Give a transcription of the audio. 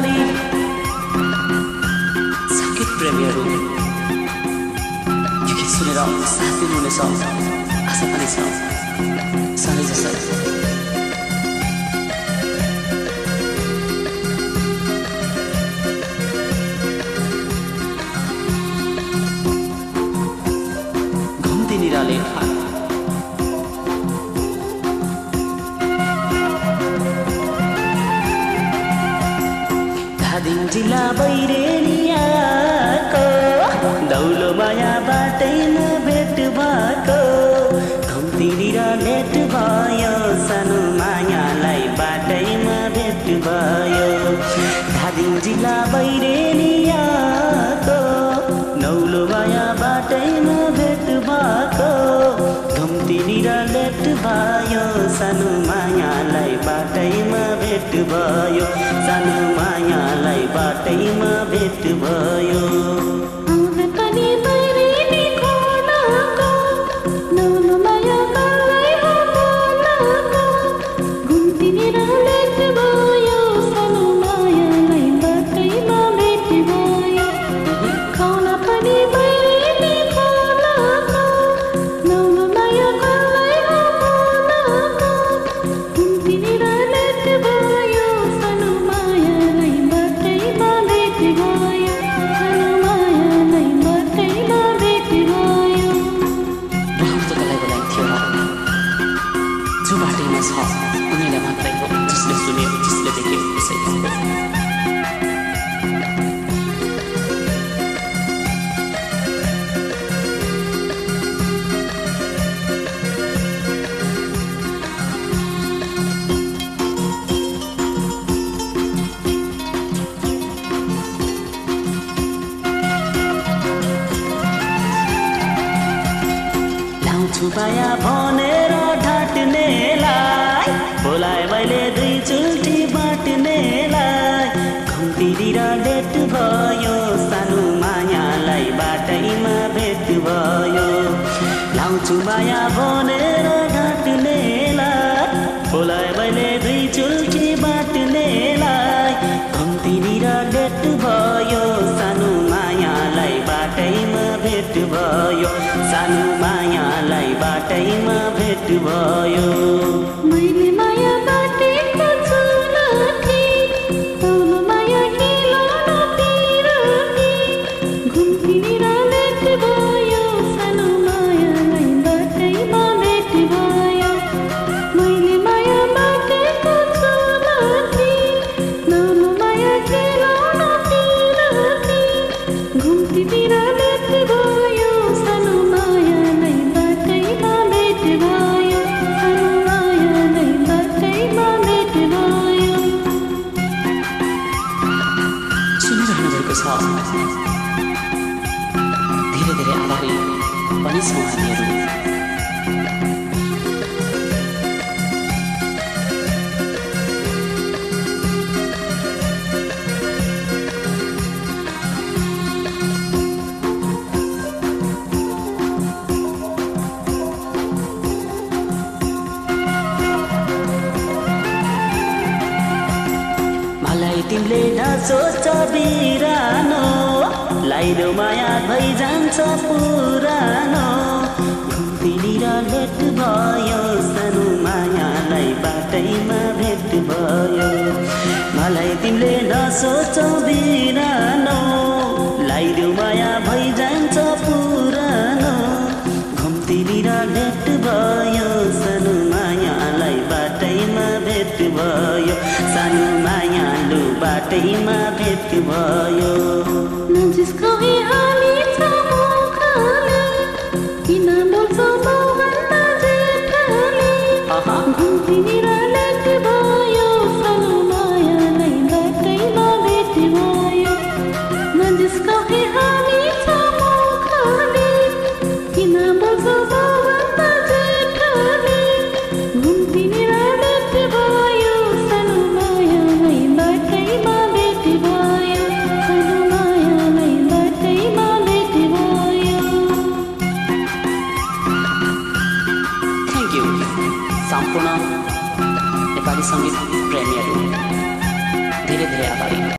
निराली सङ्गीत प्रेमीहरू यो गीत सुनेर साथ दिनुहुनेछ आशा पनि छ सधैँ जसरी घुम्ती निराले धादिङ जिल्ला बैरेनियाको दौलो माया बाटैमा भेट भएको घुम्तीनिर भेट भयो सानो मायालाई बाटैमा भेट भयो धादिङ जिल्ला बैरेनियाको दौलो माया बाटैमा भेट भएको घुम्तीनिर भेट भयो सानो मायालाई बाटैमा भेट भयो सानो मायालाई बाटैमा भेट भयो उनीलाई मात्रै हो जसले सुन्यो जसले देख्यो त्यसैले लाउँछु माया भनेर ढाट्नेलाई बोलाए मैले दुई चुल्टी बाट्नेलाई घुम्तीनिर भेट भयो सानो मायालाई बाटैमा भेट भयो लाउँछु माया भनेर ढाट्नेलाई बोलाए मैले दुई चुल्टी बाट्नेलाई घुम्तीनिर भेट भयो सानो मायालाई बाटैमा भेट भयो सानो मायालाई बाटैमा भेट भयो मैले माया बाटेको छु नथी तौलो माया खेलाउन पिरती घुम्तीनिर भेट भयो सानो मायालाई बाटैमा भेट भयो मैले माया बाटेको छु नथी तौलो माया खेलाउन पिरती घुम्तीनिर भेट भयो सानो मायालाई बाटैमा भेट भयो सानो मायालाई बाटैमा भेट भयो सुनिरहनु भएको छ धेरै धेरै आभारी पनि छौँ हामीहरू मलाई तिमीले नसोच बिरानो लाइदो माया भइजान्छ पुरानो घुम्तीनिर भेट भयो सानो मायालाई बाटैमा भेट भयो मलाई तिमीले नसोच बिरानो लाइदो माया भइजान्छ पुरानो घुम्तीनिर भेट भयो सानो मायालाई बाटैमा भेट भयो सानो मायालु बाटैमा भेट भयो नजिसको हाली छ मुखले किन बोल्छ बाउभन्दा जेठले घुम्तीनिर भेट भयो सानो मायालाई बाटैमा भेट भयो नजिसको हाली छ मुखले किन बोल्छ बाउभन्दा जेठले घुम्तीनिर भेट भयो सानो मायालाई बाटैमा भेट भयो सानो मायालाई बाटैमा भेट भयो थ्याङ्क यू सम्पूर्ण नेपाली सङ्गीत प्रेमीहरू धेरै धेरै आभारी